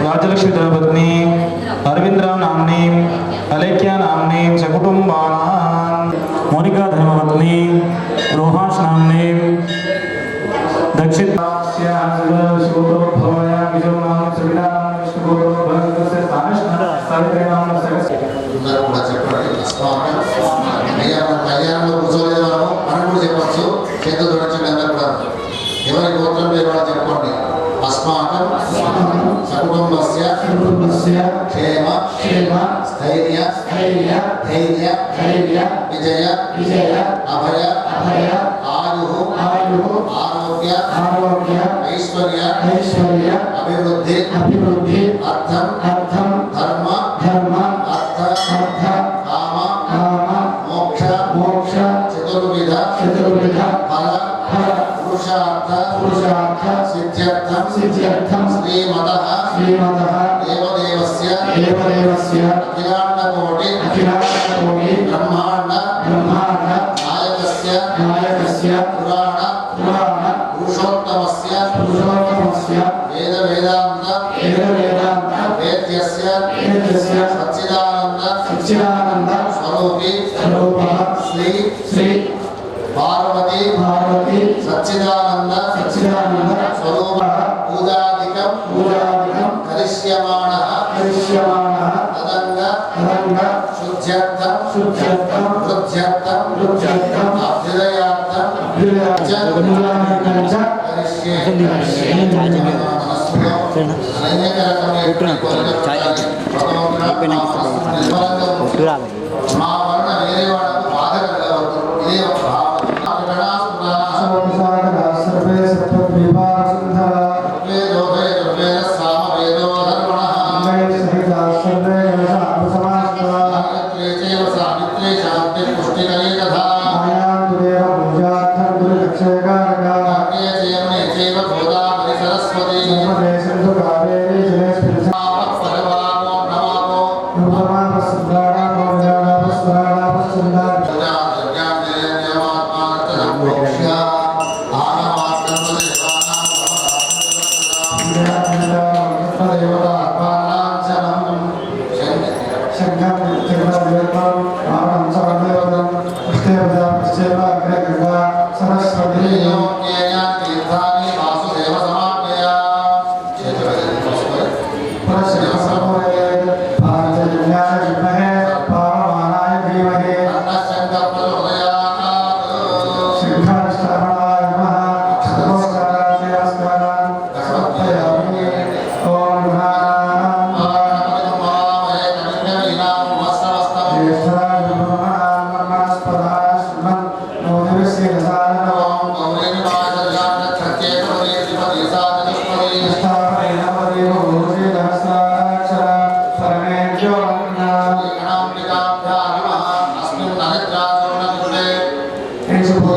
राजलक्ष्मी धर्मपत्नी अरविंद्राव नामनी अलेख्या नामनी सकुटुंबानां मोनिका धर्मपत्नी रोहांश नामनी दक्षिण क्षेम स्थैर्य विजय अभय आयु आरोग्य ऐश्वर्य अभिवृद्धि अर्थम धर्म अर्थ काम मोक्ष चतुर्विध फल पुरुषार्थ सिद्ध्यर्थम श्रीमतः देवदेवस्य अखिलाण्डकोटि ब्रह्माण्ड नायकस्य पुराण पुरुषोत्तमस्य वेदांत वेद्यस्य सच्चिदानंद स्वरूपः श्री पार्वती सच्चिदानंद स्वरूपः पूजादिकं करिष्यमाणः तदंग शुद्ध्यर्थं वृद्ध्यर्थं अभ्युदयार्थं च करिष्ये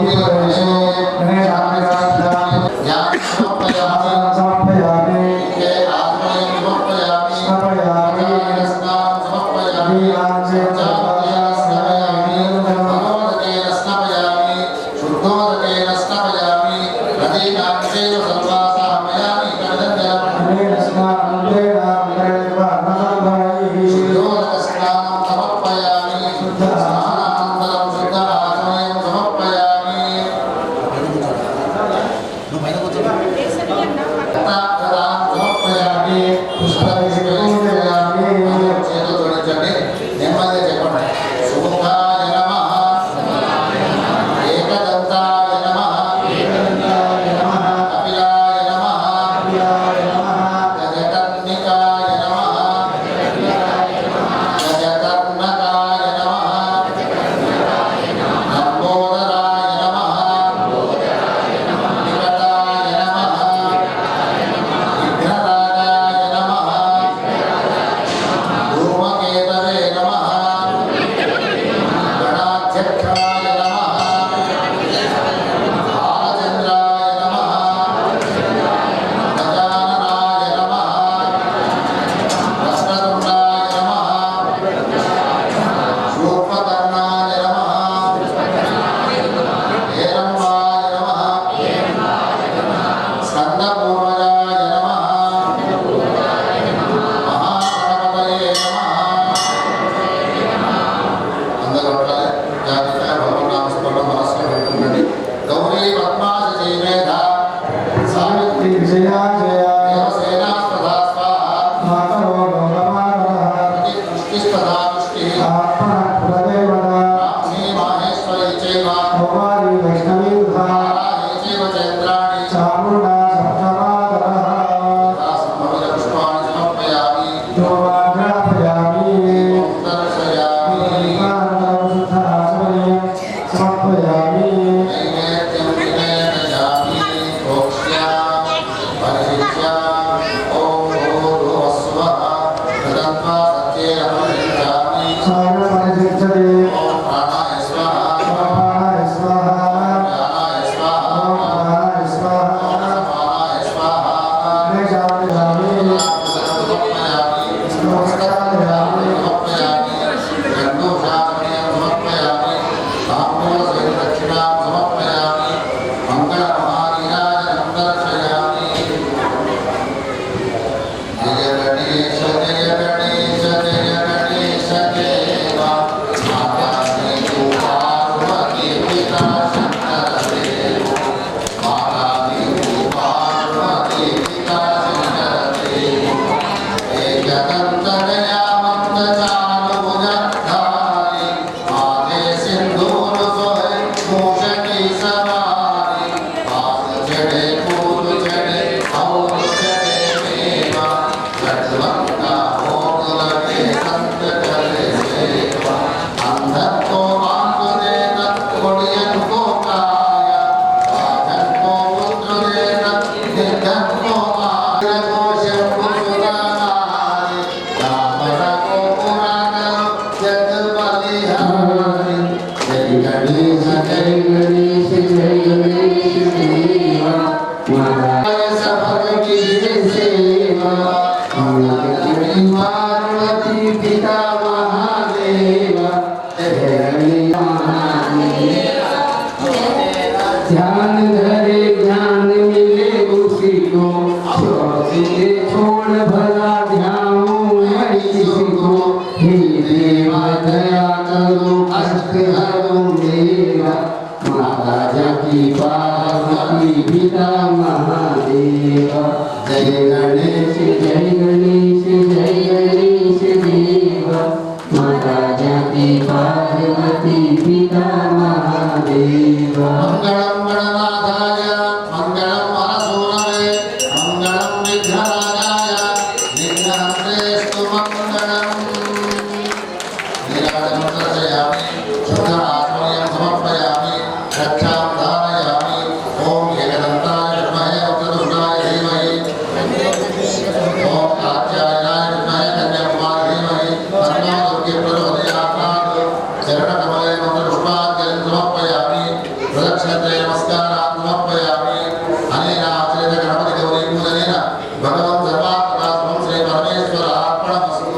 प्रदक्षिणां క్షేత్రే నమస్కారాన్ సమర్పయామి అనేన ఆచరిత గణపతి గౌరీ పూజనేన భగవన్ సర్వాత్మకాస్మం శ్రీ పరమేశ్వర అర్పణమస్తు.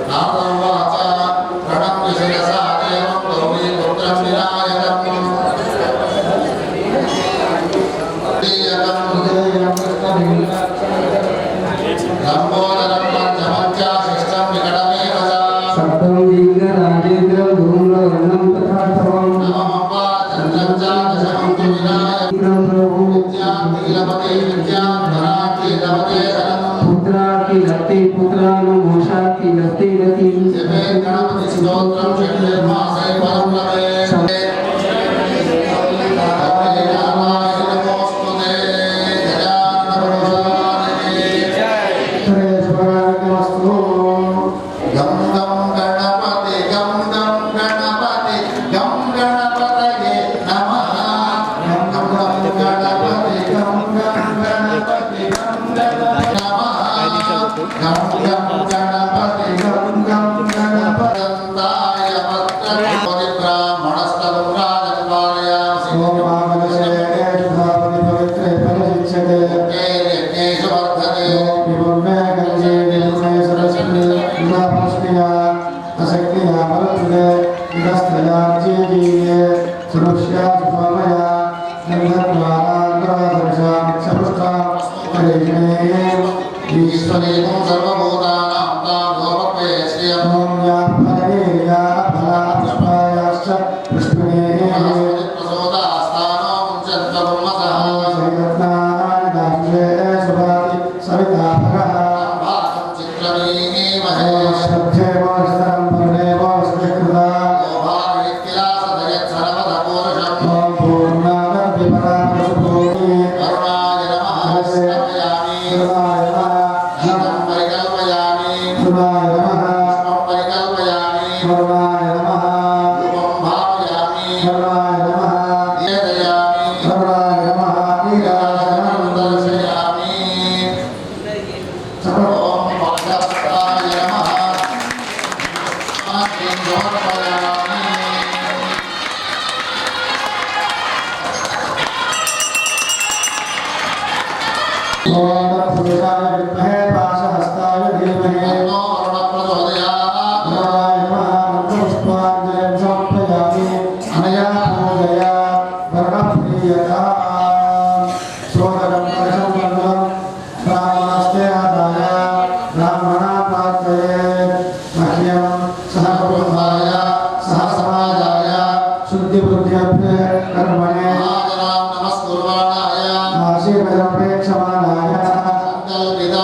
నామవాచ ప్రణమ్య శిరసా దేవం గౌరీ పుత్రం వినాయకం లంబోదరం పంచమం చ షష్టం వికటమేవ చ సప్తం దీర్ఘ రాజేంద్రం భూమిలో వర్ణం తథాస్తవం నమమపా చంద్రం చ దశమం తు వినాయకం ప్రభు విద్యార్థిలపతే విద్యాధరార్థిలపతే ధనం పుత్రాకి రతి పుత్రాను మోషాకి రతి రతి జపే గణపతి స్తోత్రం షట్మాసై ఫలం లభే గం గం గణపతి గం గం గణపతి గం గణపతయే నమః గం గం గణపతి గం గం గణపతి గం గణపతి నమః గం గం గణపతి గం గం గణపతంతాయ పత్ర బ్రాహ్మణస్థలం రాజపాలయాసి యజ్ఞేషు వర్ధతే ఈశ్వరీయం సర్వభూతానాం తాం గోపక్వేశ్రియం ప్రసోదాస్థానం చత్వమసః భాగం చిత్రమీమహే గోభావిత్తిలాసదయత్ సర్వద పూరుషం కరుణాయ నమః సమయామి గీతం పరికల్పయామి పుష్పం పరికల్పయామి రూపం భావయామి నివేదయామి నీరాజనం దర్శయామి. ఓం భగవతాయ నమః ఆత్మం సమర్పయామి. తన్నో వరుణ ప్రచోదయాత్. మహాజనాం నమస్కుర్వాణాయ సంకల్పిత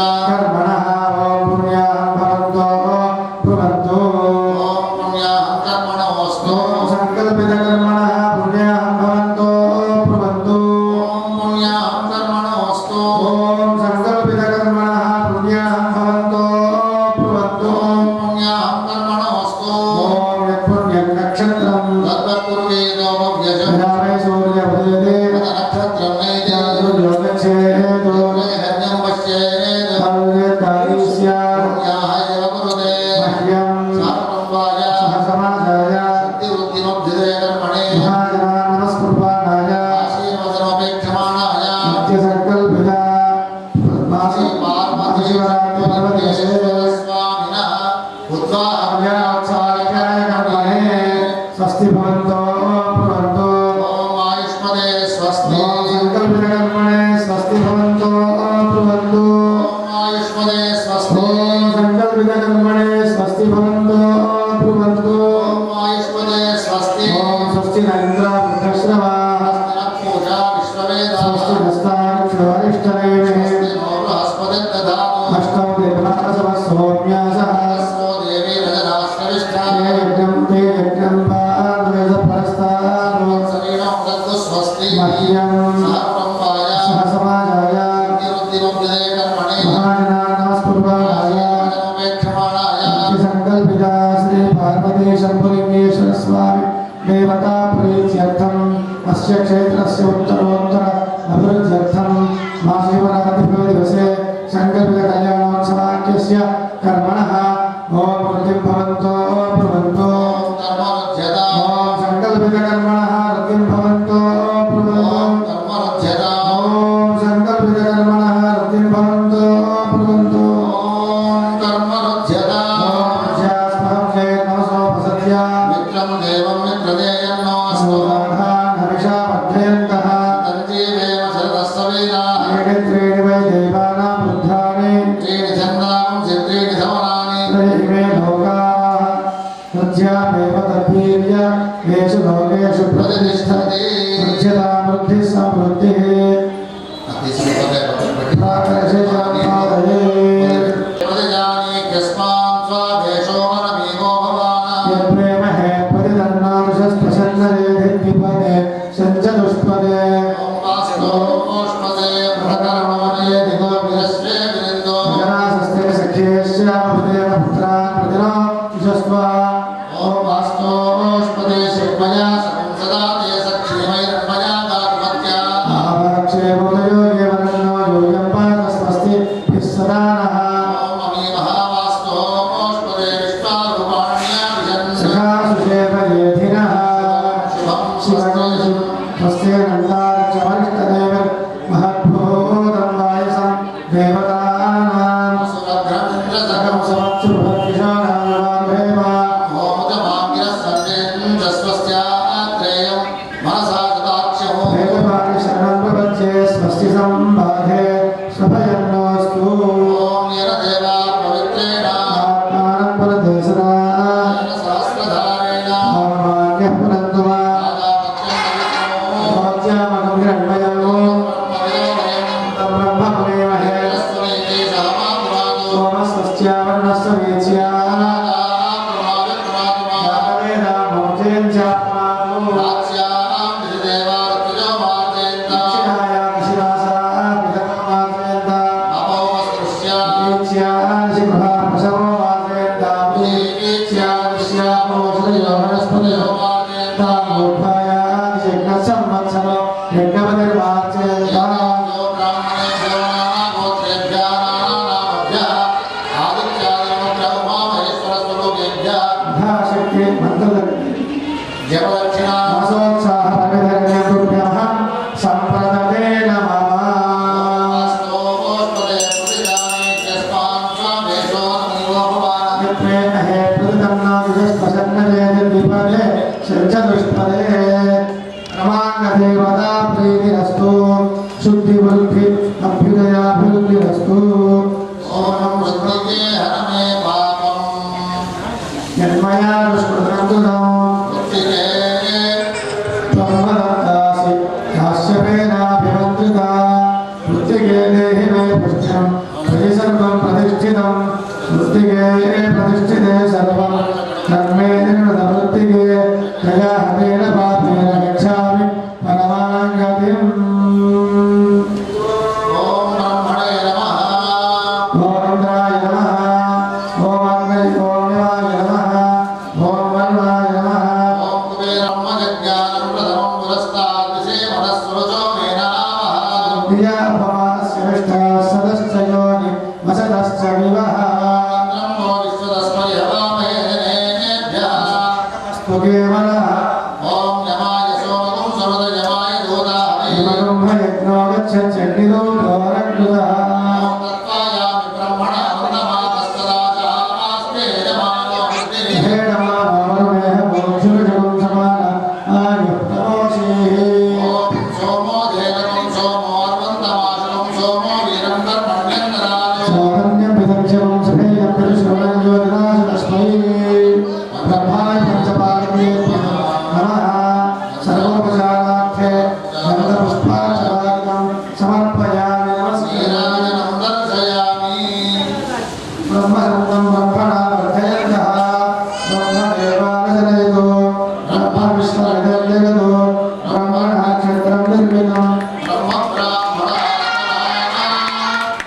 ఓం పుణ్యాహం కర్మణోస్తు సంకల్పిత కర్మణ పుణ్యాహం భవంతో భవంతు ఓం పుణ్యాహం కర్మణోస్తు ఓం సంకల్పిత కర్మణ పుణ్యాహం భవంతో భవంతు ఓం పుణ్యాహం కర్మణోస్తు ఓం యత్పుణ్యం నక్షత్రం తత్పూర్వేదోమవ్యజం విరామే సూర్య ఉదయతే నక్షత్రం నేతి యోగచ్ఛేదో హన్యం పశ్యేద్ తల్యతాయిస్య పుణ్యాహ ఏవ కురుతే మహ్యం సార్వంవాయ సహసమాజాయ శక్తివృద్ధిమభ్యుదయ కర్మణే మహాజనా నమస్కుర్వాణాయ ఆశీర్వచనమపేక్షమాణాయ నిత్యసంకల్పిత శ్రీ పార్వతీ పరమేశ్వర స్వామినః ఉద్వాహవ్యాచార్యాయ కర్మణే స్వస్తి భవంతో భవంతో ఓం ఆయుష్మదే స్వస్తి ఓం సంకల్పిత కర్మణే స్వస్తి భవంతో భవంతు ఓం ఆయుష్మదే స్వస్తి ఓం సంకల్పిత కర్మణే స్వస్తి భవంతో భవంతు ఓం ఆయుష్మదే స్వస్తి ఓం స్వస్తి నంద్ర వృద్ధశ్రవా పూజా విశ్వవేదా స్వస్తి నస్తాక్షరిష్టనేమి స్వస్తి నో బృహస్పతి దధాతు అష్టౌ దేవతాసవ సౌమ్యాసః స్వో దేవీ రజనాశ్రవిష్ఠా యజ్ఞం తే యజ్ఞం పాద్వేద పరస్తాను శరీరం దత్తు స్వస్తి మహ్యం సహబ్రహ్మాయ సహసమాజాయ శక్తివృద్ధిమభ్యుదయ కర్మణే మహాజనా నమస్కుర్వాణాయ ఆశీర్వచనమపేక్షమాణాయ సంకల్పిత శ్రీ పార్వతీ శంభులింగేశ్వర స్వామి దేవతా ప్రీత్యర్థం అస్య క్షేత్రస్య ఉత్తరోత్తర అభివృద్ధ్యర్థం మా శివరాత్రి దివసే సంకల్పిత కళ్యాణోత్సవాఖ్య तस्य कर्मणः ओम वृद्धिं भवन्तो ब्रुवन्तो कर्मरुध्यता ओम संकल्पितकर्मणः वृद्धिं भवन्तो ब्रुवन्तो कर्मरुध्यता ओम संकल्पितकर्मणः वृद्धिं भवन्तो ब्रुवन्तो कर्मरुध्यता ओम प्रजास्महं जयन्नमसोपसत्या मित्रं देवं मित्रदेयन्नोऽस्तु सुराधान् हविषा वर्धयन्तः तञ्जीवेम शरदस्सवीराः त्रीणि वै देवानां बुद्धानि त्रीणि छन्दांसि त्रीणि समराणि त्रयिमे लोकाः तस्यामेव तद्वीर्य येषु लोकेषु प्रतिष्ठति वृद्ध्यता वृद्धिः समृद्धिः प्रतिजानीक्यस्मान् स्वादेशो मनमीवो भवान् यत्प्रेम हे प्रतिदन्नादुषस्प्रसन्नरेधिद्विपदे सञ्चतुष्पदे ओष्पदे प्रकर्मणे दिगो विरस्वे विरिन्दो जनासस्ते सख्येश्यामृतेन पुत्रान् प्रतिनो विशस्व ॐ वास्तोष्पदे शिवया सदा ते सक्षीमैर्मया गातुमत्या आवाक्षेमोदयो येवनन्नो योगं पातस्मस्ति सदा नः ॐ अमी महावास्तोष्पदे विश्वारूपाण्या विजन् सखासुषेव येधिनः शुभं शिवं स्वस्ते नन्दाक्षमरिष्टदेव महद्भूतं वायसं देवतानां सकं समक्षुभक्तिशानां वेदपाणि शरणं प्रपद्ये स्वस्ति संबाधे स्वभयन्नोऽस्तु आत्मानं परदेशना आमान्यः पुनन्तु वा भवत्यामकं हिरण्मयम् तं ब्रह्म पुनेमहे सोमस्वस्त्यावर्णस्य वीच्या यावदेदामोचेञ्चात्मानो दक्षिणाया दिशिरासा विधर्ममात्रेन्दा वीच्यानिशि गृहापशवो मात्रेन्दा वीच्यानिश्यामो श्रियो वनस्पतयो तामूर्धायानिशि यज्ञसंवत्सरो यज्ञपतिर्मात्रेन्दा यथाशक्ति मन्त्रदर्शि मासोत्साहपरिधर्म्यभ्यः सम्प्रदते नमः यत्प्रेम हे प्रतिदन्नादुषस्प्रसन्नजेतिर्विपदे सञ्चतुष्पदे रमाङ्गदेवता प्रीतिरस्तु शुद्धिवृद्धि अभ्युदयाभिवृद्धिरस्तु यन्मया दुष्कृतं त्वमदत्तासि काश्यपेनाभिमन्त्रिता मृत्तिके देहि मे पुष्टं त्वयि सर्वं प्रतिष्ठितं मृत्तिके प्रतिष्ठिते सर्वं कर्मे निर्णतमृत्तिके त्वया हतेन पापेन गच्छामि परमां गतिम् ॐ रुद्राय नमः ॐ अग्नये नमः ॐ वर्णाय नमः प्रियाभवास्य विष्ठा सदश्च योनि वसतश्च विवः स्तु केवलः ब्रह्मयज्ञो गच्छत्यग्निदो घोरकृतः हे नमः वरुणेः मोक्षुषुं समान आयुः तमोषीः स्वागन्यं विदक्षं सुखेयं पुरुषोणं योजनासु तस्मै ब्रह्माय पञ्चपादकेभ्यः नमः सर्वोपचारार्थे गन्धपुष्पार्चनादिकं समर्पयामि ब्रह्मसन्दं ब्रह्मणा वर्धयन्तः ब्रह्मदेवानजनयतो ब्रह्मविश्वजगतो ब्रह्मणः क्षेत्रं निर्मितं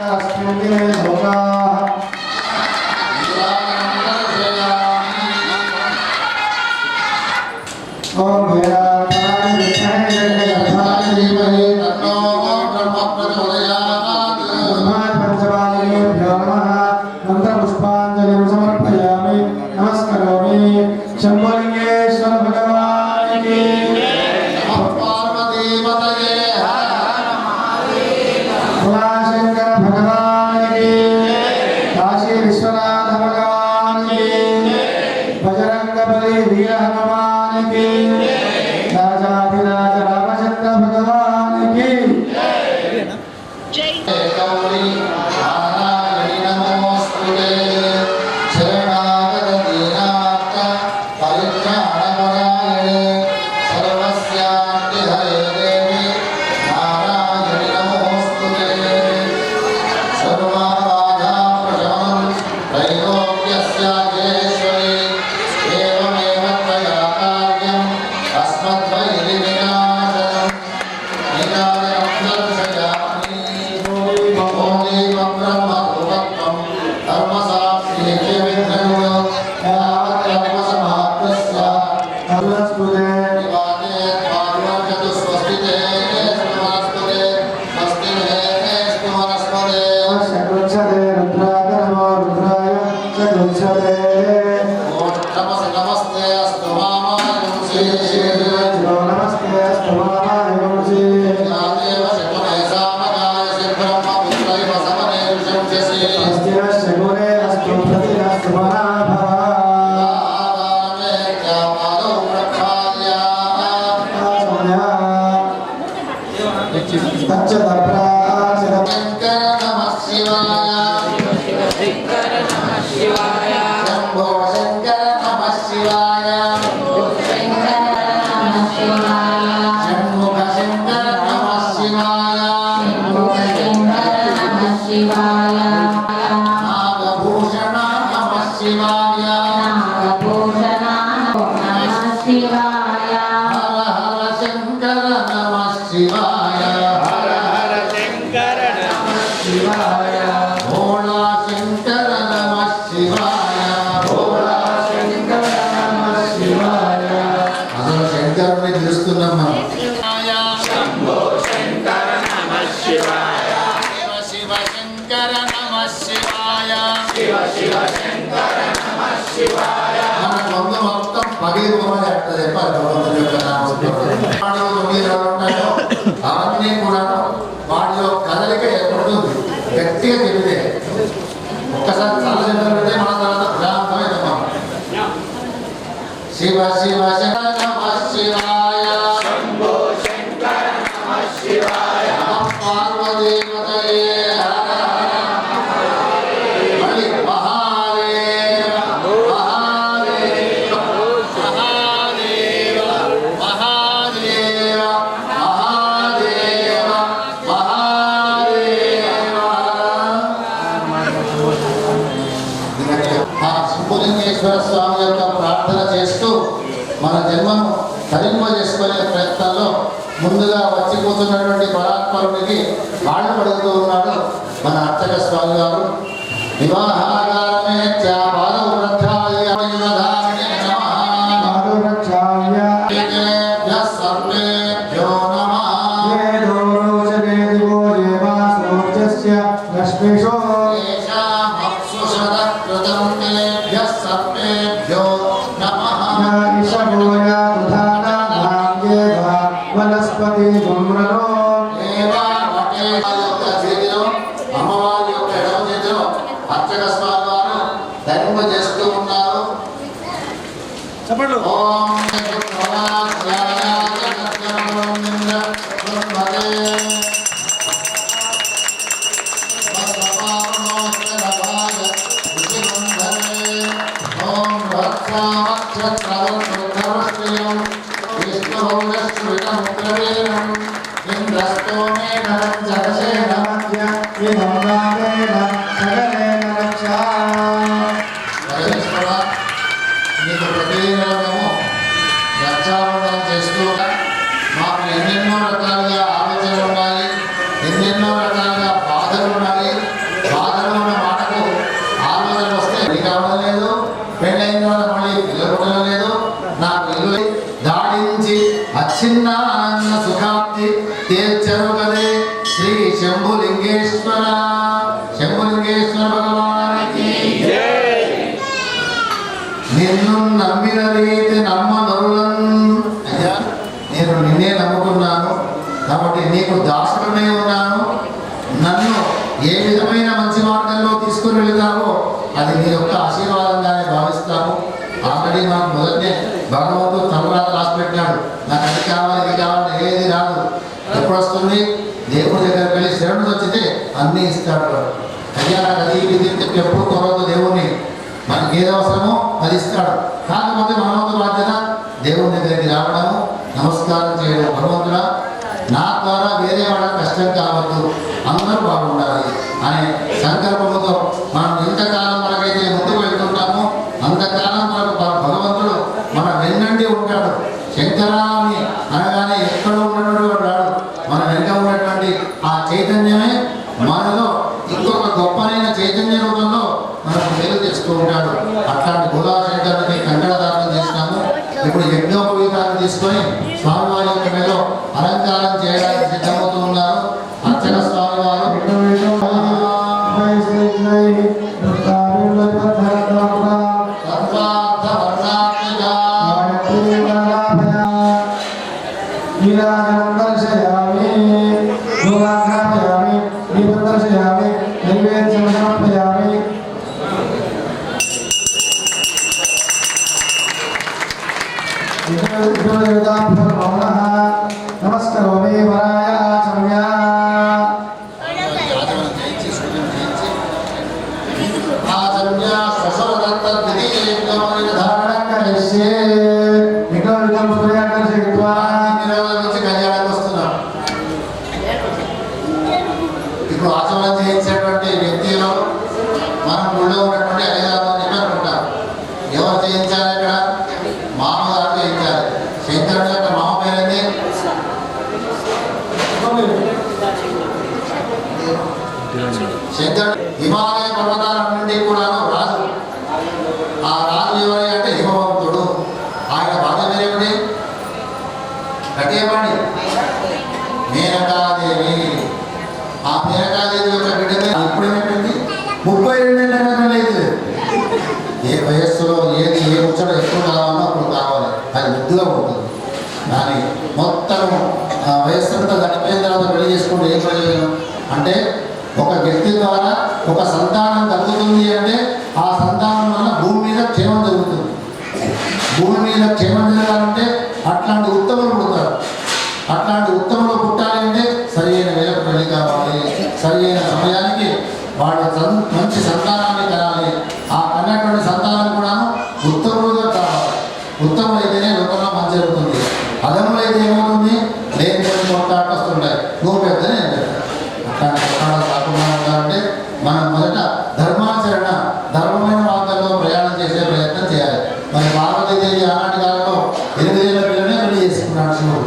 तस्मिन् दिने लोकाः ॐ वेदान्ताय विद्महे जगन्नाथाय धीमहि ब्रह्माय पञ्चपादकेभ्यो नमः గౌరీ నారాయణి నమోస్తుతే శరణాగత దీనార్త పరిత్రాణపరాయణే సర్వస్యార్తి హరే దేవి నారాయణి నమోస్తుతే సర్వబాధా ప్రశమనం త్రైలోక్యస్య జయేశ్వరి ఏవమేవ త్వయా కార్యం అస్మద్వైరి వినాశనం నిరాజనం దర్శయామి ఓం దేవం బ్రహ్మరూపత్వం ధర్మశాస్త్రీయ విగ్రహో యావత్ కర్మసమాప్తస్య నమస్తే నివాతే త్వాద్వర్గతు స్వస్తితే స్వస్తితే స్వస్తితే స్వస్తితే చతుర్చదే రుద్రాధర్మో రుద్రాయ చతుర్చదే నమస్తే అస్తు మామాయం శ్రీ నమస్తే అస్తు మామాయ వంశీ దేవ శకునే సామగాయ బ్రహ్మపుత్రైవ సమనే విశంససి అస్తి శకునే అస్తు ప్రతిరస్తు మహాభవ ఆదామే త్యామాదో ప్రఖ్యాల్యా శంకర నమః శివాయ శంభో శంకర నమః శివాయ షణ్ముఖ శంకర నమః శివాయ నాగభూషణ నమః శివాయ హర హర శంకర నమః శివాయ భోళా శంకర నమః శివాయ అసలు శంకరుని పిలుస్తున్నాం మనం శివ శివ శంకర నమః శివాయ మన కొంత మొత్తం పగిలిపోమని అట్లా చెప్పాలి భగవంతుడి యొక్క నామస్మరణ. తొమ్మిది ఉంటాయో అవన్నీ కూడా వాటిలో కదలిక ఎక్కడుంటుంది గట్టిగా చెబితే ఒక్కసారి చాలా చెప్తే మన తర్వాత ప్రారంభమైందమ్మా. శివ శివ శంకర నమః శివాయ నమః పార్వతీపతయే హర మళ్ళీ మహాదేవ మహాదేవ మహాదేవ మహాదేవ మహాదేవ మహాదేవ ఆ సుబ్బలింగేశ్వర స్వామి యొక్క ప్రార్థన చేస్తూ మన జన్మను ధరింపజేసుకునే ప్రయత్నంలో ముందుగా వచ్చిపోతున్నటువంటి పరాత్పరునికి కాళ్ళు పడుతూ ఉన్నాడు మన అర్చక స్వామి గారు. వివాహాగారమే పాదౌ ప్రఖ్యాయ సర్వేభ్యో నమః లక్ష్మీషో ఏషామప్సుషదకృతం తేభ్యః సర్వేభ్యో నమః వనస్పతి గుమ్రలో దేవావటే యొక్క చేతిలో అమ్మవారి యొక్క ఎడమ చేతిలో అర్చక స్వామి వారు ధరింపజేస్తూ ఉన్నారు. ఓం నీకు ప్రతిదినము రక్షాబంధనం చేస్తూ మాకు ఎన్నెన్నో రకాలుగా ఆలోచనలు ఉన్నాయి, ఎన్నెన్నో రకాలుగా బాధలు ఉన్నాయి. బాధలు ఉన్న మాటకు ఆలోచన వస్తే పెళ్లి కావడం లేదు, పెళ్ళైన వాళ్ళు మళ్ళీ పిల్లలు పుట్టడం లేదు. నాకు ఇల్లు దాడించి అచ్చిన్నానంద సుఖాప్తి తీర్చరు కదే శ్రీ శంభులింగేశ్వర శంభులింగేశ్వర భగవానికి నిన్ను నమ్మిన రీతి నమ్మనరులను. అయ్యా నేను నిన్నే నమ్ముకున్నాను కాబట్టి నీకు దాసుడనే ఉన్నాను. నన్ను ఏ విధమైన మంచి మార్గంలో తీసుకుని వెళతావో అది నీ యొక్క ఆశీర్వాదంగానే భావిస్తాము. ఆల్రెడీ నాకు మొదటినే భగవంతుడు తలరాత రాసి పెట్టినాడు. నాకు అది కావాలి ఇది కావాలి ఏది రాదు. ఎప్పుడు వస్తుంది? దేవుడి దగ్గరికి వెళ్ళి శరణుడు వచ్చితే అన్నీ ఇస్తాడు. కళ్యాణ గది ఇది చెప్పి ఎప్పుడు కోరవద్దు దేవుణ్ణి. మనకి ఏది అవసరమో అది ఇస్తాడు. కాకపోతే మనవంతు బాధ్యత దేవుని దగ్గరికి రావడము, నమస్కారం చేయడం. భగవంతుడా, నా ద్వారా వేరే వాళ్ళకి కష్టం కావద్దు, అందరూ బాగుండాలి అనే సంకల్పంతో మనం ఎంతకాలం మనకైతే ముందుకు వెళ్తుంటామో అంతకాలం మనకు భగవంతుడు మన వెన్నండి ఉంటాడు. శంకరాన్ని అనగానే ఎక్కడ ఉన్నటువంటి వాడు రాడు, మన వెనుక ఉన్నటువంటి ఆ చైతన్యమే మనలో ఇంకొక గొప్పనైన చైతన్య రూపంలో మనకు మేలు తెస్తూ ఉంటాడు. అట్లాంటి గులాశంకరునికి కంకణదానం చేసినాము. ఇప్పుడు యజ్ఞోపవీతాన్ని తీసుకొని స్వామివారి యొక్క మీద అలంకారం చేయడానికి సిద్ధమవుతూ ఉన్నారు. అర్చక స్వామివారు నమస్కారం వరాయ ఆచమ్యా ఇప్పుడు ఆచరణ చేయించేటువంటి వ్యక్తిలో మనం ఊళ్ళో ఉన్నటువంటి అధికారులు ఉంటారు. ఎవరు చేయించాలి? ఇక్కడ మామగారు చేయించాలి. శంకరుడు యొక్క మామ పేరేంటి? శంకరుడు హిమాలయ పర్వతాలన్నింటినీ కూడా రాజు. ఆ రాజు ఎవరి అంటే హిమవంతుడు. ఆయన భార్య పేరేమిటి? కట్టేపండి మేనకాదేవి. ఆ మేనకాదేవి యొక్క బిడ్డ ఇప్పుడేమైపోయింది? 32 ఏళ్ళైనా లేదు. ఏ వయస్సులో ఏది ఏ ముచ్చట ఎప్పుడు కావాలో అప్పుడు కావాలి, అది ముద్దుగా ఉంటుంది. కానీ మొత్తం వయస్సుంతా చనిపోయిన తర్వాత పెళ్లి చేసుకుంటే ఏం ప్రయోజనం అంటే, ఒక వ్యక్తి ద్వారా ఒక సంతానం కలుగుతుంది అంటే ఆ సంతానం వల్ల భూమి మీద క్షేమం జరుగుతుంది. భూమి మీద క్షేమం జరగాలంటే అట్లాంటి ఉత్తములు పుడతారు. అట్లాంటి ఉత్తములు పుట్టాలి అంటే సరి అయిన వేలకు పెళ్లి కావాలి, సరి అయిన సమయానికి వాడు మంచి సంతానాన్ని కనాలి. ఆ కన్నటువంటి సంతానం కూడా ఉత్తములుగా కావాలి. ఉత్తములైతేనే లోకంలో మంచి జరుగుతుంది. అదములైతే ఏమవుతుంది? లేని కొట్టాట వస్తుంటాయి. నువ్వు పెద్దనే అట్లాంటి కొట్టాలు కాకుండా ఉండాలంటే మనం మొదట ధర్మాచరణ, ధర్మమైన మార్గంలో ప్రయాణం చేసే ప్రయత్నం చేయాలి. మరి పార్వతీదేవి ఆనాటి కాలంలో 8 ఏళ్ల పిల్లనే పెళ్లి చేసుకున్నాడు శివుడు.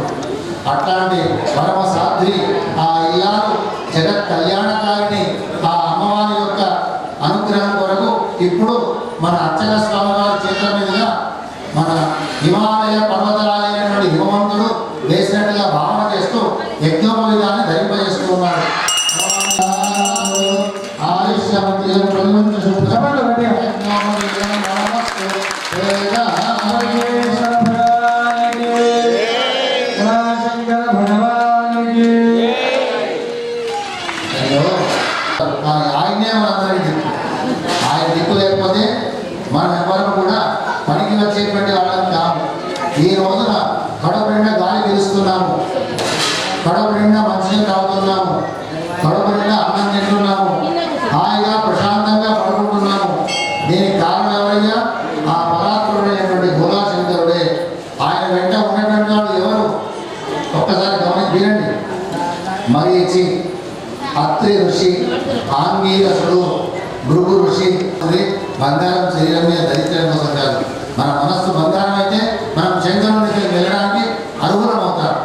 అట్లాంటి పరమ సాధ్వి ఆ ఇల్లాలు జగత్ కళ్యాణకారిని ఆ అమ్మవారి యొక్క అనుగ్రహం కొరకు ఇప్పుడు మన అర్చక స్వామి వారి చేతుల మీదుగా మన హిమాలయ పర్వతాలైనటువంటి హిమవంతుడు వేసినట్టుగా భావన చేస్తూ యజ్ఞోపవీతాన్ని ధరింపజేస్తూ ఉన్నాడు. ఆయన దిక్కు లేకపోతే మనం ఎవరు కూడా పనికి వచ్చేటువంటి వాళ్ళని కాదు. ఈ రోజున కడుపు నిండా గాలి పీలుస్తున్నాము, కడుపు నిండా మంచినీళ్ళు తాగుతున్నాము, కడుపు నిండా అన్నం తింటున్నాము, హాయిగా ప్రశాంతంగా పడుకుంటున్నాము. దీనికి కారణం ఎవరయ్యా? ఆ పరాత్పరుడైనటువంటి గోలాశంకరుడే. ఆయన వెంట ఉన్నటువంటి వాళ్ళు ఎవరు? ఒక్కసారి వినండి. మరీచి, అత్రి ఋషి, ఆంగీరసుడు, భృగు ఋషి. బంగారం శరీరం మీద ధరించడం కోసం కాదు. మన మనస్సు బంగారం అయితే మనం శంకరునికి వెళ్ళడానికి అర్హులం అవుతాం.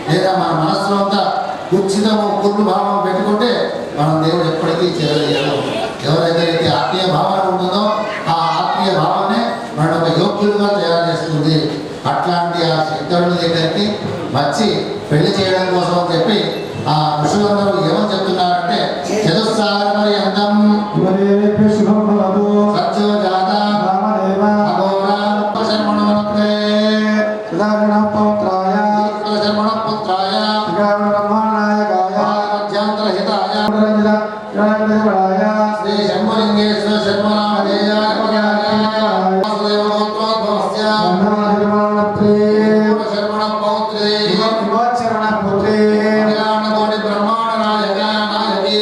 లేదా మన మనస్సులో అంతా కుచ్చితము కుర్రు భావం పెట్టుకుంటే మనం దేవుడు ఎప్పటికీ చేరలేడు. ఎవరైతే ఆత్మీయ భావన ఉంటుందో ఆ ఆత్మీయ భావనే మన ఒక యోగ్యులుగా తయారు చేస్తుంది. అట్లాంటి ఆ శంకరుని దగ్గరికి వచ్చి పెళ్లి చేయడం కోసం అని చెప్పి ఆ ఋషులందరూ ఏమని చెప్తున్నారంటే, చతుస్సాగర పర్యంతం సత్యో జాత అఘోరా శర్మణవనత్రే శర్మణపుత్రాయ మధ్యాంతరహితాయ శ్రీ శంభులింగేశ్వర శర్మనామధేయాయ శర్మణ పౌత్రే బ్రహ్మాండ నాయక నాయకి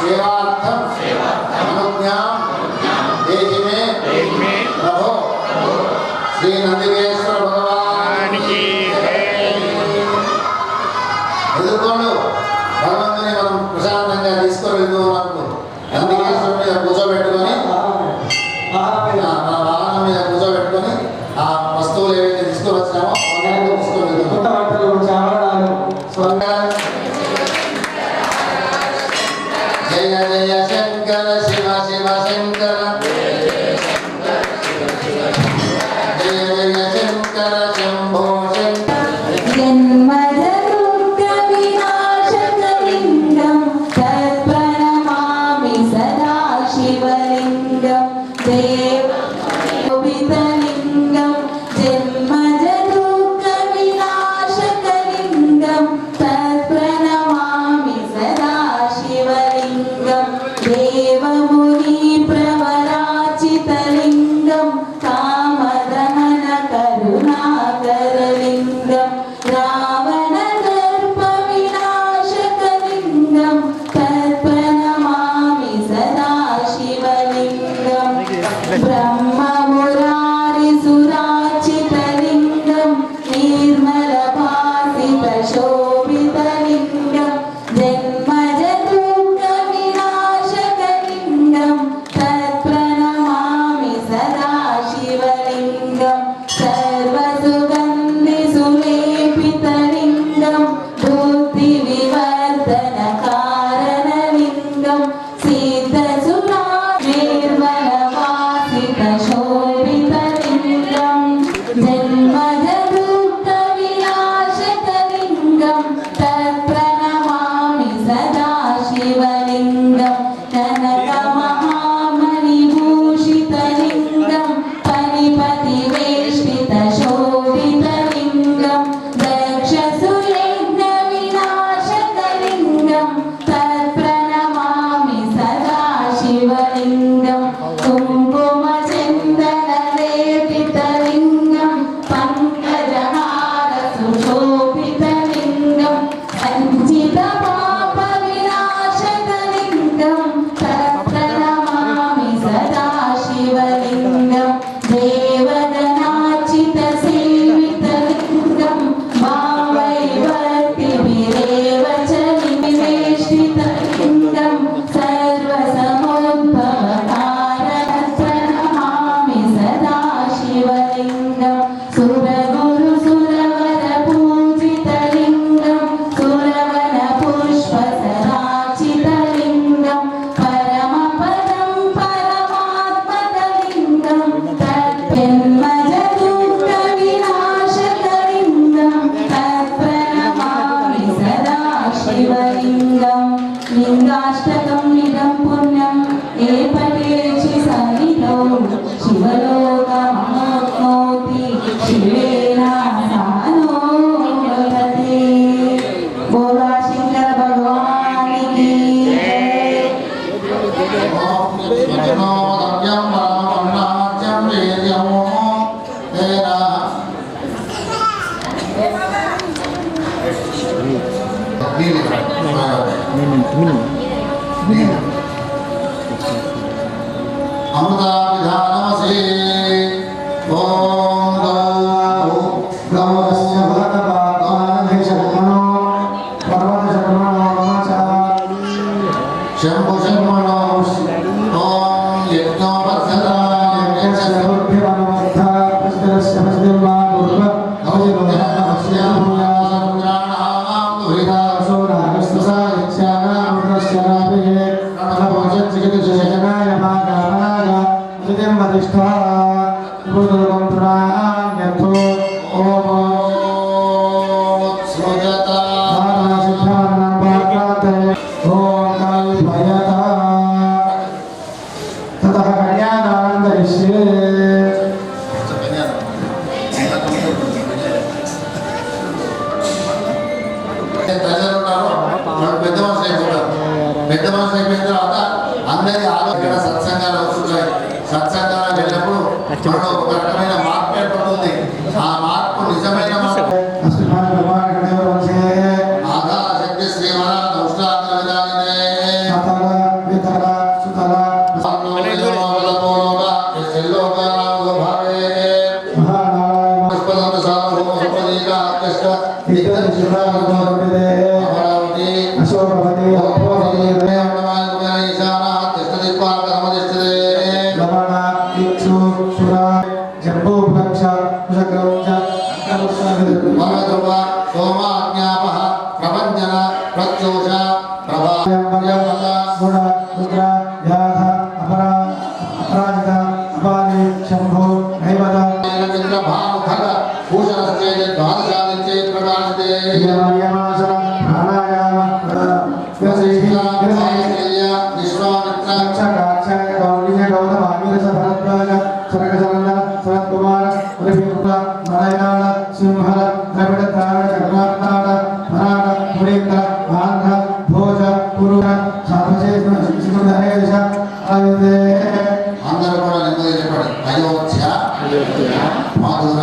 सेवार्थम अनुज्ञां देहि मे प्रभो श्री नंदिकेश्वर भगवान की ఎదుర్కోండు భగవంతుని మనం ప్రశాంతంగా తీసుకొని వెళ్తూ ఉన్నప్పుడు నందికేశ్వరుని మీద కూర్చోబెట్టుకొని వాహనం మీద కూర్చోబెట్టుకొని ఆ వస్తువులు ఏవైతే తీసుకొని వచ్చినామో అవన్నీ తీసుకొని వెళ్తున్నాం. జయ జయ శంకర శివ శివ శంకర జయ జయ శంకర శంభో శంకర అశో భవతి అపో భవతి లవణ ఇక్షు సుర జంబూ భక్ష కుశగ్రౌంచ ప్రపంచన ప్రత్యూష గుణ రుద్ర వ్యాధ అపరాజిత అపాలి శంభో నైవద యమాసన ప్రాణాయామ కాక్షాయ గౌరీయ గౌతమ అమీరస భరద్వాజ సనకసనందన సనత్కుమార ఉరిపిపుల మలయాళ సింహల ద్రవిడ తారణ కర్ణాటక మరాఠ పురీంద్ర ఆంధ్ర భోజ పురుష సాధశేష శిశుధరేష అదే అందరూ కూడా నెమ్మది చెప్పండి. అయోధ్య మధుర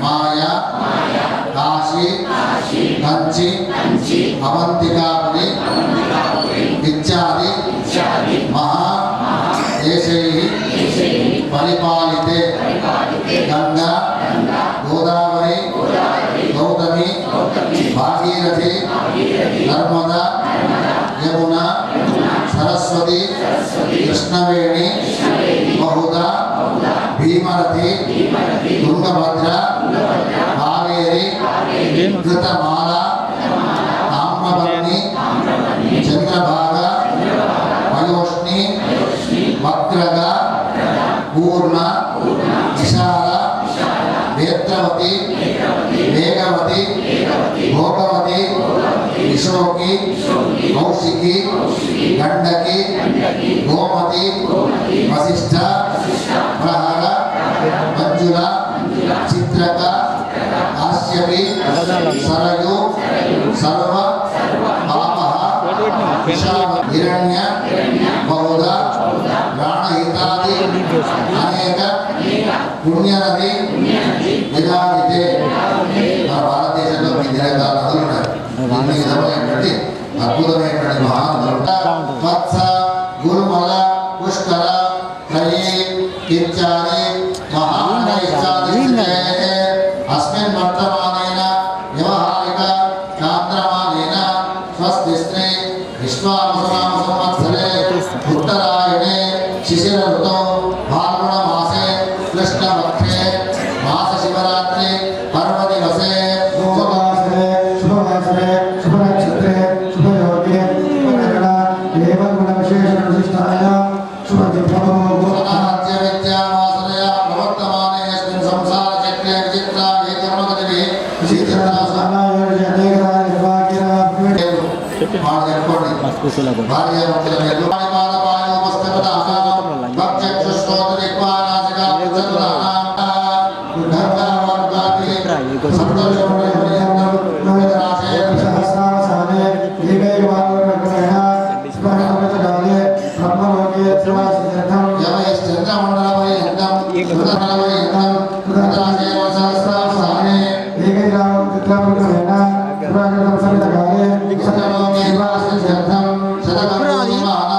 మాయ కాశీ కంచి అవంతికాపురి ఇత్యాది మహా దేశై పరిపాలితే గంగా గోదావరి గౌతమి భాగీరథి నర్మదా యమున సరస్వతి కృష్ణవేణి బహుదా భీమరథి తుంగభద్ర కావేరి కృతమాల తామ్రవర్ణి చంద్రభాగ పయోష్ణి వక్రగ పూర్ణ విశాల నేత్రవతి వేగవతి భోగవతి విశోకి కౌశికి గండకి గోమతి వశిష్ఠ ప్రహర మంజుల చిత్రక కాశ్యపి సరయు సర్వ పాపః హిరణ్య బహుళ ప్రాణహితాది అనేక పుణ్యనది విరాజితే. మన భారతదేశంలో ఇన్ని రకాల నదులు ఉన్నాయి. ఇన్ని విధమైనటువంటి అద్భుతమైనటువంటి మహానదులు వత్స గురుమల పుష్కర త్రయీ ఇత్యాది మహానైశ్చాది అస్మిన్ వర్తమానేన వ్యవహారిక చాంద్రమానేన స్వస్తి శ్రీ విశ్వావసునామ సంవత్సరే ఉత్తరాయణే శిశిర ఋతౌ ఫాల్గుణ మాసే కృష్ణపక్షే మాస శివరాత్రి పర్వదివసే శుభవాసరే శుభవాసరే శుభనక్షత్రే శుభయోగే శుభకరణ ఏవ గుణ విశేష విశిష్టాయ శుభదిభవో పునరాజ్య విద్యావాసనయా ప్రవర్తమానే యస్మిన్ సంసార చక్రే విచిత్రా వేకర్మగతిభి విచిత్రా భార్య భక్తుల మీద పాదపాయ ఉపస్థితానాం భక్త్యక్షుశ్రోతరిక్వానాసికా విచతురానాం ధర్మవర్గాతి సంతోషపరియంతం రాజే సహస్రావసానే ఏకైకవాక్యేన శుభకరమతకాలే బ్రహ్మలోకే శ్రీవాసిద్ధం యమైశ్చంద్రమండలపర్యంతం కృతమండలపర్యంతం కృతరాజే సహస్రావసానే ఏకైకరామం చిత్రముఖేన శుభకరం సమితకాలే సతలోకే వాసిద్ధం శతకర్మోనిమాన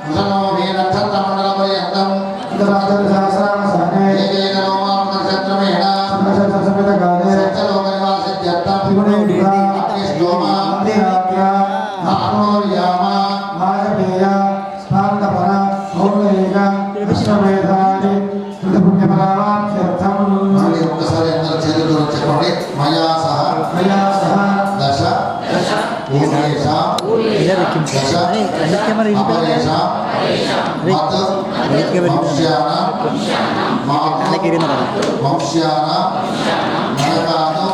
ముసలోమే నక్షత్రమండలపర్యంతం ఉత్తరాధర సహస్రావసానే ఏకైకలోమాం నక్షత్రమేణ శుభకరం సమితకాలే సత్యలోకనివాసిత్యర్థం త్రిగుణేంద్ర అగ్నిష్టోమ అంతిరాత్య ఆత్మోర్యామ వాజపేయ స్పాంతపర పౌర్ణరేక విశ్వమేధాని కృతపుణ్యఫలాభ్యర్థం మళ్ళీ ఒక్కసారి అందరూ చేతులు చెప్పండి. మయా సహ మయా సహ దశ పూర్ణేషాం దశ అపరేషాం మత్ వంశ్యానాం వంశ్యానాం నరకాదు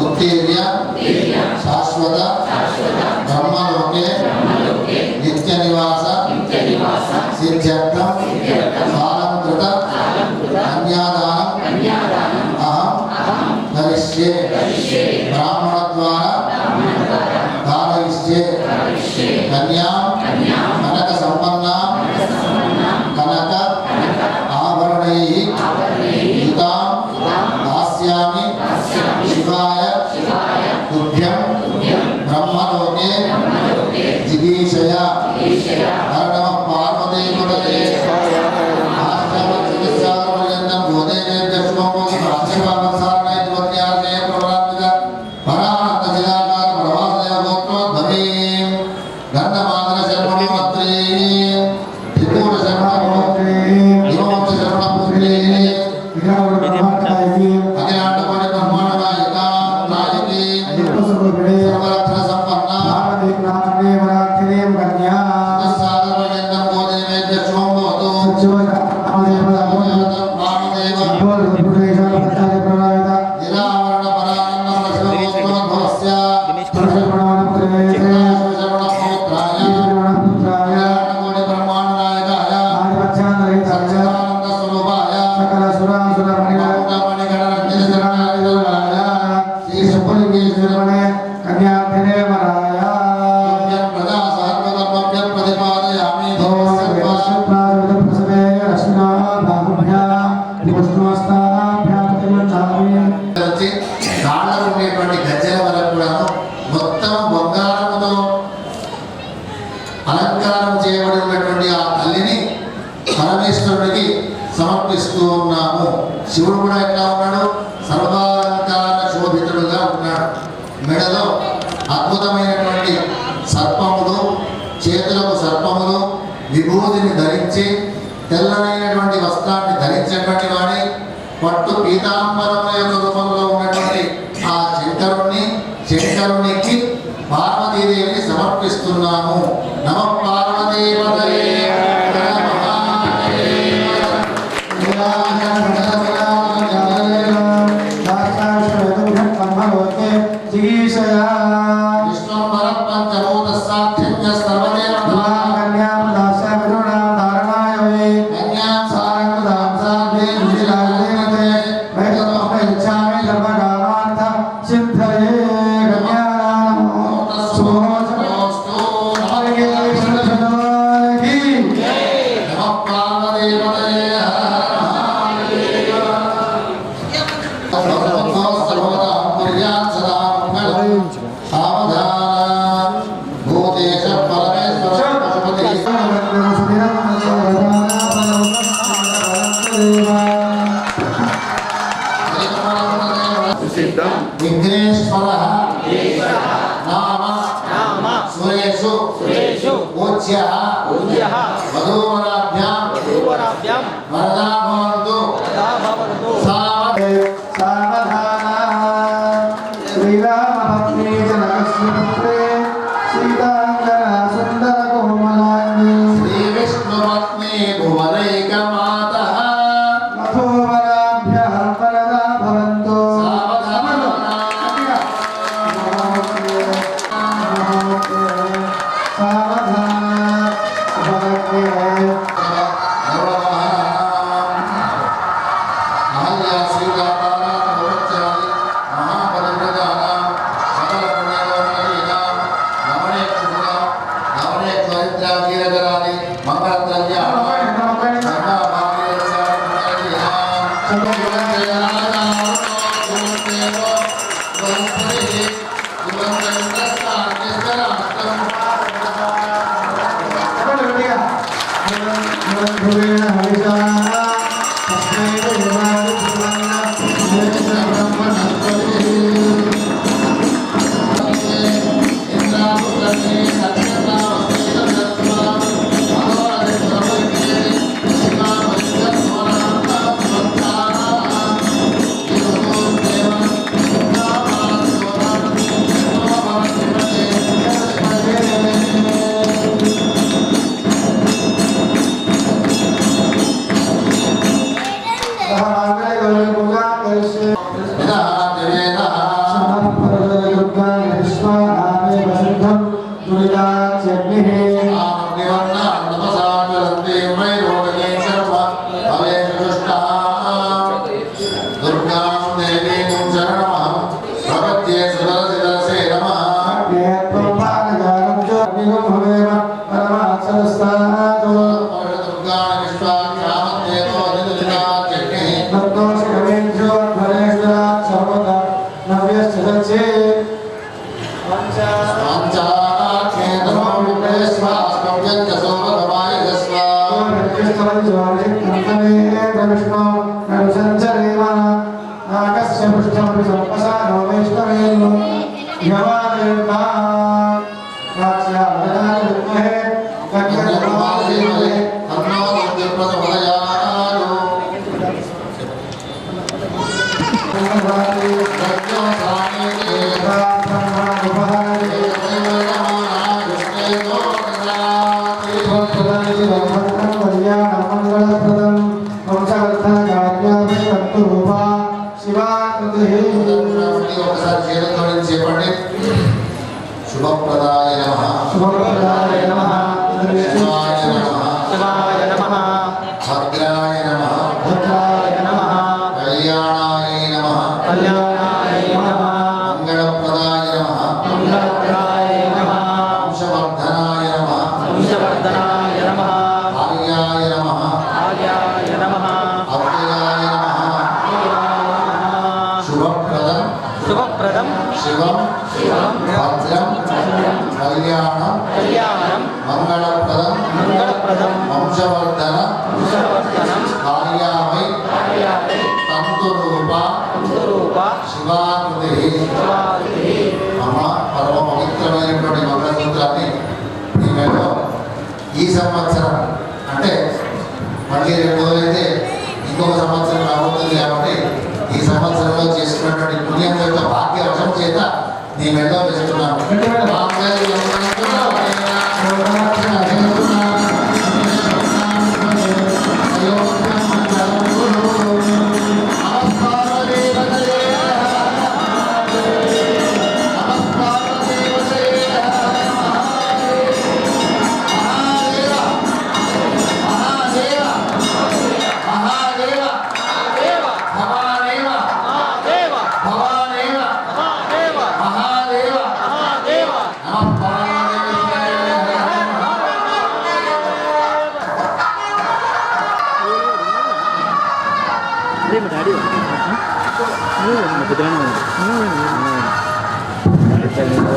ఉత్తీర్య శాశ్వత బ్రహ్మలోకే నిత్య నివాస సిద్ధ్యర్థం కాలంకృత కన్యాదానం అహం కరిష్యే బ్రాహ్మణ ద్వారా ధారయిష్యే కన్యాం కనక సంపన్నా కనక ఆభరణైః యుతాం దాస్యామి శివాయ తుభ్యం బ్రహ్మలోకే జిగీషయ హర నమః పార్వతీ పతయే ఆష్టమత్రిసాగరపర్యంతం గోదేవేభ్యః శుభం ప్రాచ్యపావత్సారణైర్వత్యార్ణే ప్రవరాత్మిక పరానంత జిలాకార ప్రవాసదేవ గోత్రోద్భవే బంగారముతో అలంకారం చేయబడినటువంటి ఆ తల్లిని పరమేశ్వరుడికి సమర్పిస్తూ ఉన్నాము. శివుడు కూడా ఎట్లా ఉన్నాడు? సర్వాలంకార శోభితుడుగా ఉన్నాడు. మెడలో అద్భుతమైనటువంటి సర్పములు, చేతులకు సర్పములు, విభూతిని ధరించి తెల్లనైనటువంటి వస్త్రాన్ని ధరించినటువంటి వాడి పట్టు పీతాంబరముల యొక్క రూపంలో ఉన్నటువంటి ఆ శంకరునికి పార్వతీదేవిని సమర్పిస్తున్నాము. నమ పార్వతీపతయే విఘ్నేశ్వర నామ సురేషు పూజ్యః వధూవరాభ్యాం వరదా భవంతు శ్రీరామపత్ని జనకస్మిపుత్రే సీతాంగనా సుందర కోమలాంగి శ్రీ విష్ణుపత్ని భువనైకమాతః మధువరాభ్యాం వరదా భవంతు శుభప్రదాయ నమః శివాయ నమః భద్రాయ నమః కళ్యాణాయ నమః మంగళప్రదాయ నమః వంశవర్ధనాయ నమః ఆర్యాయ నమః అవ్యయాయ నమః శుభప్రదం శివం భద్రం కళ్యాణం మంగళప్రదం వంశవర్ధనం కార్యామై తంతురూప శివాకృతి. అమ్మ పరమ పవిత్రమైనటువంటి మంగళసూత్రాన్ని ఈ మెడలో ఈ సంవత్సరం అంటే మళ్ళీ 2 రోజులైతే ఇంకొక సంవత్సరం రాబోతుంది కాబట్టి ఈ సంవత్సరంలో చేసుకున్నటువంటి పుణ్యం యొక్క భాగ్యవశం చేత నీ మెడలో వేస్తున్నాను.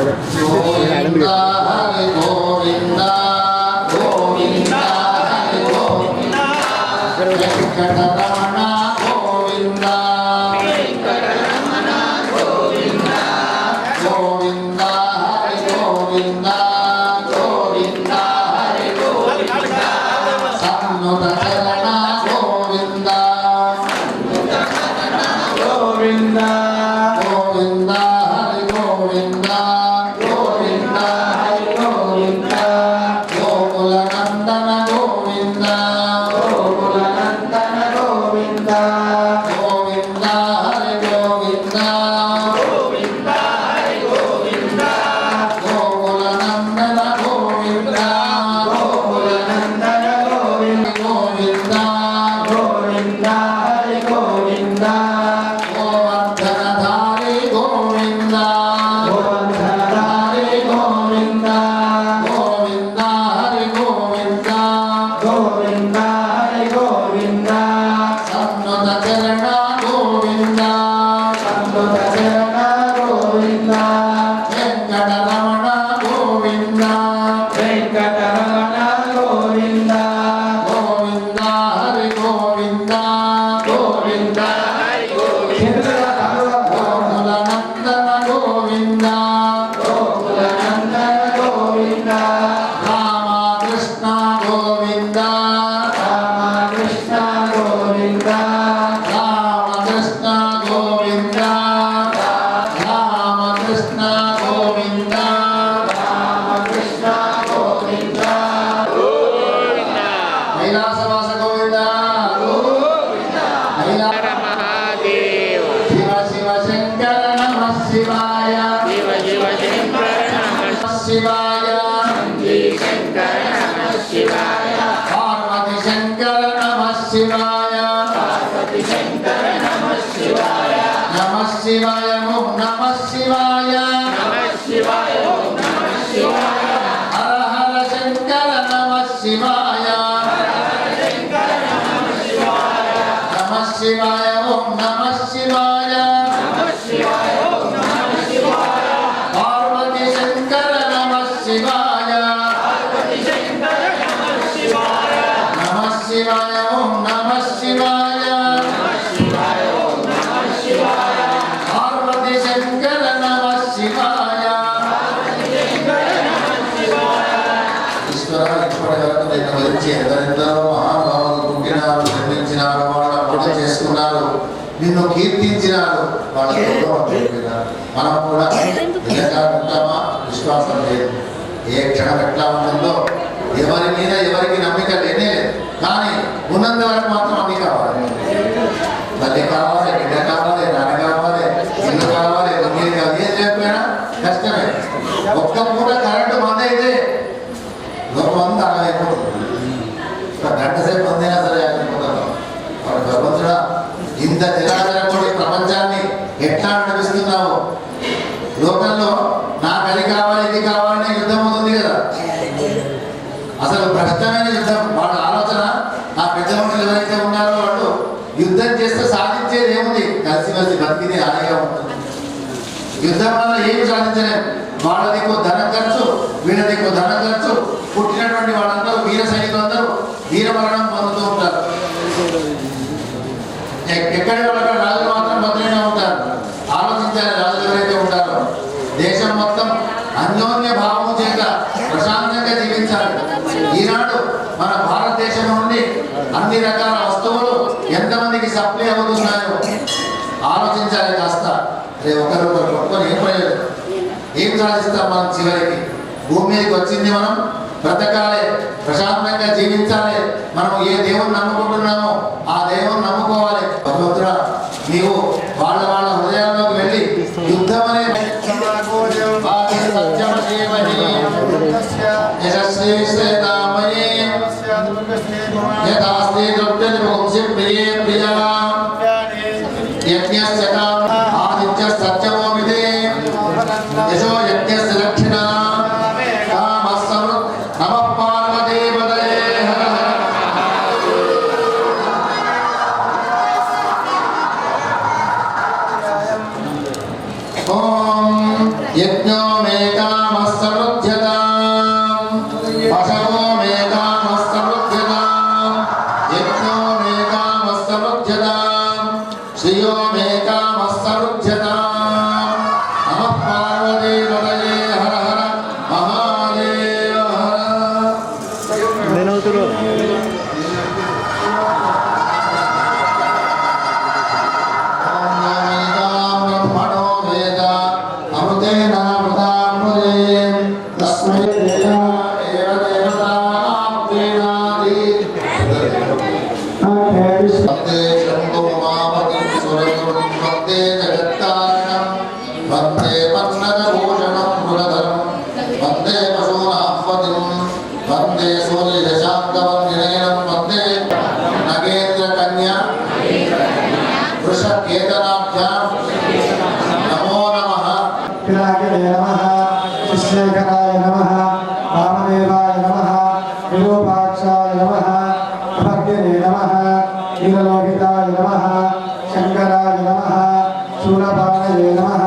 గోవింద హరి గోవింద గోవింద హరి గోవింద వెంకటరమణ గోవింద గోవింద హరి గోవింద గోవింద హరి గోవింద సన్నుత చరణ గోవింద గోవింద గోవింద హరి గోవింద గోవింద హరి గోవింద గోకుల నందన గోవింద గోకుల నందన గోవింద గోవింద హరి గోవింద గోవింద హరి గోవింద గోకుల నందన గోవింద గోకుల నందన గోవింద గోవింద గోవింద హరి గోవింద గోవర్ధనధారి గోవింద గోవర్ధనధారి గోవింద గోవింద హరి గోవింద గోవింద హరి గోవింద సన్నుత చరణ గోవింద సన్నుత చరణ గోవింద వెంకటరమణ గోవింద వెంకటరమణ గోవింద గోవింద హరి గోవింద గోవింద హరి గోవింద గోకుల నందన గోవింద గోకుల నందన గోవింద రామకృష్ణ గోవింద రామకృష్ణ గోవింద రామకృష్ణ గోవింద రామకృష్ణ గోవింద రామకృష్ణ గోవింద కైలాసవాస గోవింద కైలాస శివ శివ శంకర నమ శివాయ శివ శివ శంకర నమ శివాయ శంకర నమ శివాయ పార్వతి శంకర నమ శివాయ పార్వతి శంకర నమ శివాయ నమ శివాయ ఓం నమ శివాయ నమ శివాయ ఓం నమ శివాయ హర హర శంకర నమ శివాయ నమ శివాయ ఓం నమ శివాయ పార్వతి శంకర నమ శివాయ నమ శివాయ ఓం నమ శివాయ పార్వతి శంకర నమ శివాయ ఈశ్వర ఇప్పటి వరకు నేను గురించి ఎందరెందరో మహానుభావులు పుట్టినారు జన్మించినారు వాళ్ళ పూజ చేసుకున్నారు నిన్ను కీర్తించినారు వాళ్ళ మనం కూడా నిజంగా ఉంటామా విశ్వాసం లేదు ఏ క్షణం ఎట్లా ఉంటుందో ఎవరి మీద ఎవరికి నమ్మిక లేనే లేదు కానీ ఉన్నంత వరకు మాత్రం అన్ని కావాలి తల్లి కావాలి బిడ్డ కావాలి నాన్న కావాలి ఇల్లు కావాలి మీరు కావాలి ఏం చెప్పినా కష్టమే ఒక్క పూట కరెంటు బంద్ అయితే లోకమంతా అయిపోతుంది గంట సేపు పొందినా సరే అయిపోతాం వాడు భగవంతుడా ఇంత నిరాశపడి ప్రపంచాన్ని ఎట్లా నడిపిస్తున్నావు లోకంలో నాకు అది కావాలి ఇది కావాలని యుద్ధం అవుతుంది కదా అసలు భ్రష్టమైన యుద్ధం వాళ్ళ ఆలోచన ఆ పెద్ద మనుషులు ఎవరైతే ఉన్నారో వాళ్ళు యుద్ధం చేస్తే సాధించేది ఏముంది కలిసిమెలిసి బతికితే హాయిగా ఉంటుంది యుద్ధం వల్ల ఏమి సాధించలేము వాళ్ళది ధనం ఖర్చు అన్ని రకాల వస్తువులు ఎంతమందికి సప్లై అవుతున్నాయో ఆలోచించాలి కాస్త. ఒకరు కొట్టుకొని ఏం ప్రయోజనం, ఏం సాధిస్తాం మనం? చివరికి భూమి మీదకి వచ్చింది మనం బ్రతకాలి, ప్రశాంతంగా జీవించాలి. మనం ఏ దేవుని నమ్ముకుంటున్నామో ఆ దేవుని నమ్ముకోవాలి. భగవంతుడా, నీవు వాళ్ళ హృదయాల్లోకి వెళ్ళి యుద్ధం అనే ఆదిత్య సత్యమో విదే యశో యజ్ఞస్య దక్షిణ నమ పార్వతీపతయే. ఓం యజ్ఞో మే కామస్సమృద్ధ్యతాం పశవో మే కామస్సమృద్ధ్యతాం యజ్ఞో మే కామస్సమృద్ధ్యతాం శ్రియో మే కామస్సమృద్ధ్యతాం. నమః పార్వతీపతయే. హర హర మహాదేవ హర. బ్రహ్మణో వేద అమృతేన అమృతామృతే తస్మై దేవ దేవతానాం ప్రీణాది. వందే శంభో మామతిం సురగురుం వందే జగత్కారణం వందే పన్నగభూషణం పురధరం వందే పశూనాంపతిం వందే సూర్యశశాంకవందినయనం వందే నగేంద్రకన్యా వృషకేతనాభ్యాం నమో నమః. పినాకినే నమః, శిష్యేకరాయ నమః, వామదేవాయ నమః, విరూపాక్షాయ నమః, అభర్గినే నమః, నీలలోహితాయ నమః, శంకరాయ నమః, శూలపాణయే నమః,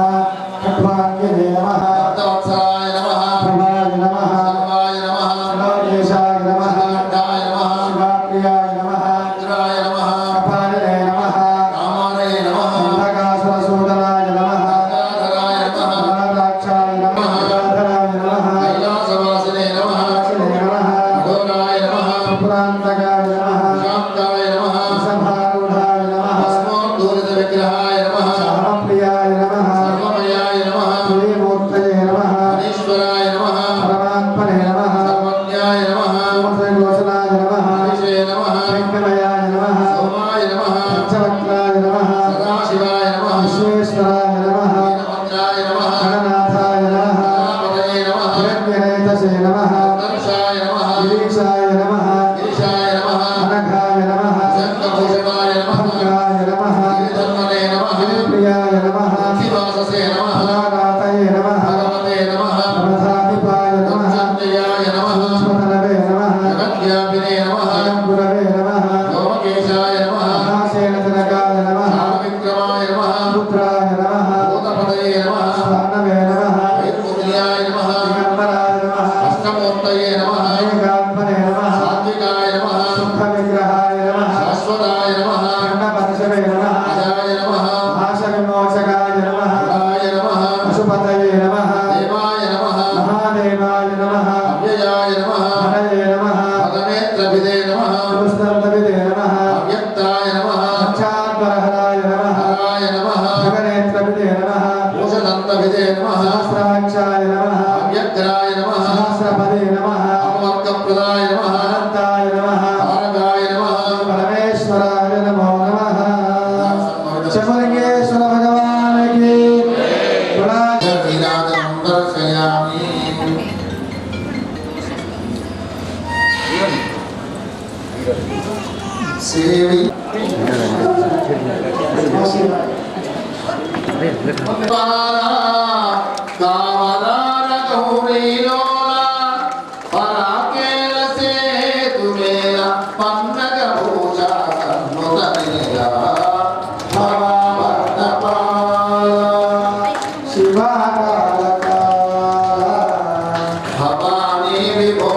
ఖడ్వాంగినే నమః, భక్తవత్సలాయ నమః, ప్రభాయ నమః, సర్వాయ నమః, లోకేశాయ నమః, శివాయ నమః, శివాప్రియాయ నమః, రుద్రాయ నమః, కపాలినే నమః, రామాయ నమః, అంధకాసురసూదనాయ నమః, గంగాధరాయ నమః, నారాక్షాయ నమః, గాధరాయ నమః, కైలాసవాసినే నమః, వాసినే నమః, అఘోరాయ నమః, పురాంతకాయ నమః, శాంతాయ నమః, సభారూఢాయ నమః, భస్మోద్ధూలిత విగ్రహాయ నమః, సామప్రియాయ నమః, సర్వమయాయ నమః, శ్రీమూర్తయే నమః, ఈశ్వరాయ నమః, పరమాత్మనే నమః, సర్వజ్ఞాయ నమః, శ్రీఘోషణాయ నమః, హరిషే నమః, వెంకమయాయ నమః, సోమాయ నమః, పంచవక్త్రాయ నమః, సదాశివాయ నమః, విశ్వేశ్వరాయ నమః, వీరభద్రాయ నమః, గణనాథాయ నమః, గణపతయే నమః, హిరణ్యరేతసే నమః, దర్శాయ నమః, గిరీశాయ నమః, గిరిశాయ నమః, అనఘాయ నమః, శంఖభూషణాయ నమః, భద్రాయ నమః, గిరిధర్మనే నమః, గిరిప్రియాయ నమః, శివాససే నమః, నారాతయే నమః, భగవతే నమః, రథాధిపాయ నమః, సంజయాయ నమః, స్వతనవే నమః, జగద్వ్యాపినే నమః, గురవే నమః, సోమకేశాయ నమః, మహాసేనజనకాయ నమః, విక్రమాయ నమః, రుద్రాయ నమః, భూతపదయే నమః, స్వానవే నమః, వైర్ముద్ర్యాయ నమః, దిగంబరాయ నమః, అష్టమూర్తయే నమః, ఏకాత్మనే నమః, సాత్వికాయ నమః, సుఖ విగ్రహాయ నమః, శాశ్వతాయ నమః, ఖండపరశవే నమః, అజాయ నమః, నాశ విమోచకాయ నమః, అజాయ నమః, పశుపతయే నమః, దేవాయ నమః, మహాదేవాయ నమః, అవ్యయాయ నమః, హరయే నమః, పదనేత్రభిదే నమః, పురుషోత్తమిదే నమః, అవ్యక్తాయ నమః, సాక్షాత్పరహరాయ నమః, హరాయ నమః, జగనేత్రమిదే నమః, భూషదంతభిదే నమః, సహస్రాక్షాయ నమః, అవ్యగ్రాయ నమః, సహస్రపదే నమః, అపవర్గప్రదాయ నమః, అనంతాయ నమః, తారకాయ నమః, పరమేశ్వరాయ నమో నమః. శంభలింగేశ్వర భగవానికి విరాజం దర్శయామి. సేవి కామదార గౌరీలోల పరాకేల సేతుమేల పన్నగ భూష కన్నుతనిల భవవర్ధపా శివాకారక భవానీ విభో